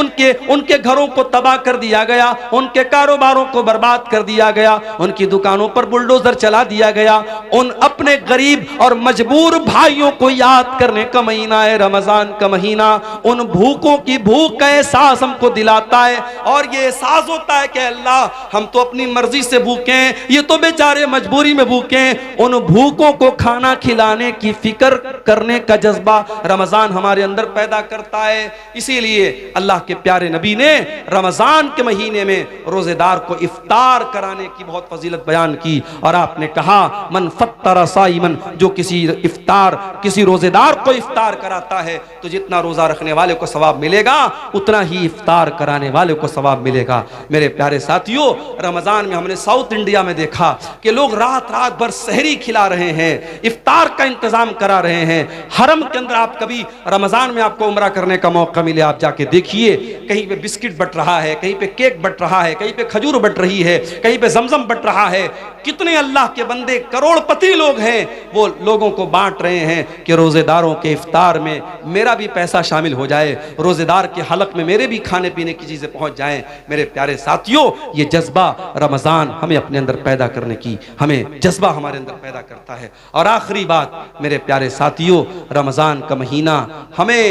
उनके घरों को तबाह कर दिया गया, उनके कारोबारों को बर्बाद कर दिया गया, उनकी दुकानों पर बुलडोजर चला दिया गया। उन अपने गरीब और मजबूर भाइयों को याद करने का महीना है रमजान का महीना। उन भूखों की भूख का एहसास हमको दिलाता है और ये एहसास होता है कि अल्लाह हम तो अपनी मर्जी से भूखे हैं, ये तो बेचारे मजबूरी में भूखे हैं। उन भूखों को खाना खिलाने की फिक्र करने का जज्बा रमजान हमारे अंदर पैदा करता है। इसीलिए अल्लाह के प्यारे नबी ने रमजान के महीने में रोजेदार को इफ्तार कराने की बहुत फजीलत बयान की और आपने कहा मन फत्तर साइमन, जो किसी रोजेदार को इफ्तार कराता है तो जितना रोजा रखने वाले को सवाब मिलेगा उतना ही इफ्तार कराने वाले को सवाब मिलेगा। मेरे प्यारे साथियों, रमजान में हमने साउथ इंडिया में देखा कि लोग रात रात भर सहरी खिला रहे हैं, इफ्तार का इंतजाम करा रहे हैं। हरम के अंदर आप कभी रमजान में आपको उम्रा करने का मौका मिले, आप जाके देखिए, कहीं पे बिस्किट बट रहा है, कहीं पे केक बट रहा है, कहीं पे खजूर बट रही है, कहीं पे जमजम बट रहा है। कितने अल्लाह के बंदे करोड़पति लोग हैं, वो लोगों को बांट रहे हैं कि रोजेदारों के इफ्तार में मेरा भी पैसा शामिल हो जाए, रोजेदार के हलक में मेरे भी खाने पीने की चीजें पहुंच जाएं। मेरे प्यारे साथियों, ये जज्बा रमजान हमें अपने अंदर पैदा करने की, हमें जज्बा हमारे अंदर पैदा करता है। और आखिरी बात मेरे प्यारे साथियों, रमजान का महीना हमें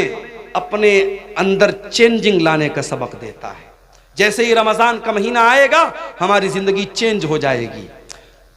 अपने अंदर चेंजिंग लाने का सबक देता है। जैसे ही रमजान का महीना आएगा हमारी जिंदगी चेंज हो जाएगी।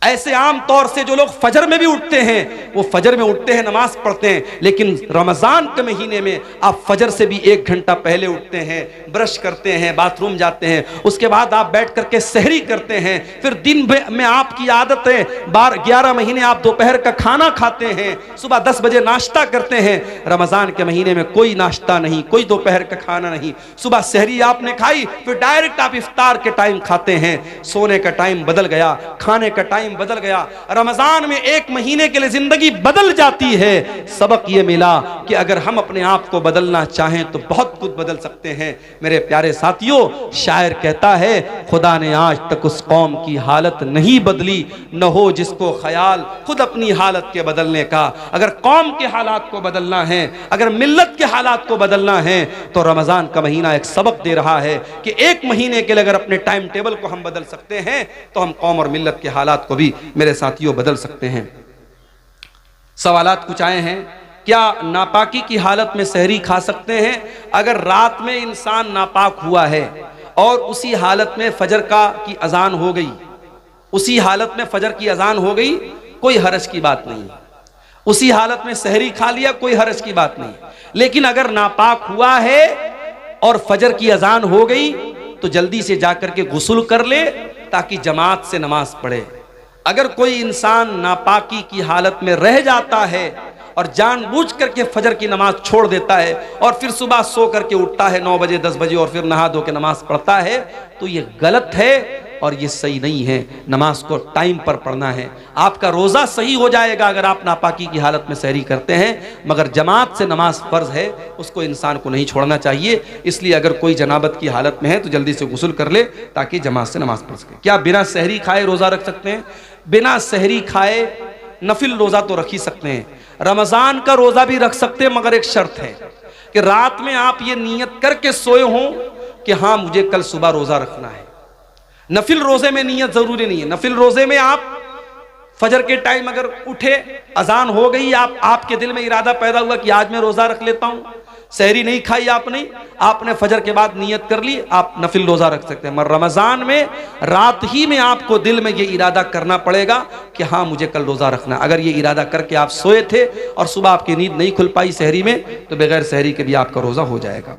ऐसे आम तौर से जो लोग फजर में भी उठते हैं वो फजर में उठते हैं, नमाज पढ़ते हैं, लेकिन रमजान के महीने में आप फजर से भी 1 घंटा पहले उठते हैं, ब्रश करते हैं, बाथरूम जाते हैं, उसके बाद आप बैठ करके सहरी करते हैं, फिर दिन में आपकी आदत है 11 महीने आप दोपहर का खाना खाते हैं, सुबह 10 बजे नाश्ता करते हैं। रमजान के महीने में कोई नाश्ता नहीं, कोई दोपहर का खाना नहीं, सुबह सहरी आपने खाई, फिर डायरेक्ट आप इफ्तार के टाइम खाते हैं। सोने का टाइम बदल गया, खाने का टाइम बदल गया। रमजान में 1 महीने के लिए जिंदगी बदल जाती है। सबक ये मिला कि अगर हम अपने आप को बदलना चाहें तो बहुत कुछ बदल सकते हैं। मेरे प्यारे साथियों, शायर कहता है खुदा ने आज तक उस कौम की हालत नहीं बदली, न हो जिसको ख्याल खुद अपनी हालत के बदलने का। अगर कौम के हालात को बदलना है, अगर मिल्लत के हालात को बदलना है, तो रमजान का महीना एक सबक दे रहा है कि 1 महीने के लिए अगर अपने टाइम टेबल को हम बदल सकते हैं तो हम कौम और मिल्लत के हालात को भी मेरे साथियों बदल सकते हैं। सवालात कुछ आए हैं, क्या नापाकी की हालत में सहरी खा सकते हैं? अगर रात में इंसान नापाक हुआ है और उसी हालत में फजर की अजान हो गई, उसी हालत में फजर की अजान हो गई, कोई हरज की बात नहीं। उसी हालत में सहरी खा लिया, कोई हर्ज की बात नहीं। लेकिन अगर नापाक हुआ है और फजर की अजान हो गई तो जल्दी से जाकर के गुस्ल कर ले ताकि जमात से नमाज पढ़े। अगर कोई इंसान नापाकी की हालत में रह जाता है और जानबूझ करके फजर की नमाज छोड़ देता है और फिर सुबह सो करके उठता है 9 बजे 10 बजे और फिर नहा धो के नमाज पढ़ता है, तो ये गलत है और ये सही नहीं है। नमाज को टाइम पर पढ़ना है। आपका रोज़ा सही हो जाएगा अगर आप नापाकी की हालत में सहरी करते हैं, मगर जमात से नमाज फ़र्ज है, उसको इंसान को नहीं छोड़ना चाहिए। इसलिए अगर कोई जनाबत की हालत में है तो जल्दी से गुस्ल कर ले ताकि जमात से नमाज पढ़ सके। क्या बिना सहरी खाए रोज़ा रख सकते हैं? बिना सहरी खाए नफिल रोज़ा तो रख ही सकते हैं। रमज़ान का रोज़ा भी रख सकते हैं, मगर एक शर्त है कि रात में आप ये नियत करके सोए हों कि हाँ मुझे कल सुबह रोज़ा रखना है। नफिल रोज़े में नियत ज़रूरी नहीं है। नफिल रोज़े में आप फजर के टाइम अगर उठे, अजान हो गई, आपके दिल में इरादा पैदा हुआ कि आज मैं रोज़ा रख लेता हूँ, सहरी नहीं खाई आपने फजर के बाद नियत कर ली, आप नफिल रोज़ा रख सकते हैं। मगर रमज़ान में रात ही में आपको दिल में ये इरादा करना पड़ेगा कि हाँ मुझे कल रोज़ा रखना। अगर ये इरादा करके आप सोए थे और सुबह आपकी नींद नहीं खुल पाई सहरी में, तो बगैर सहरी के भी आपका रोज़ा हो जाएगा।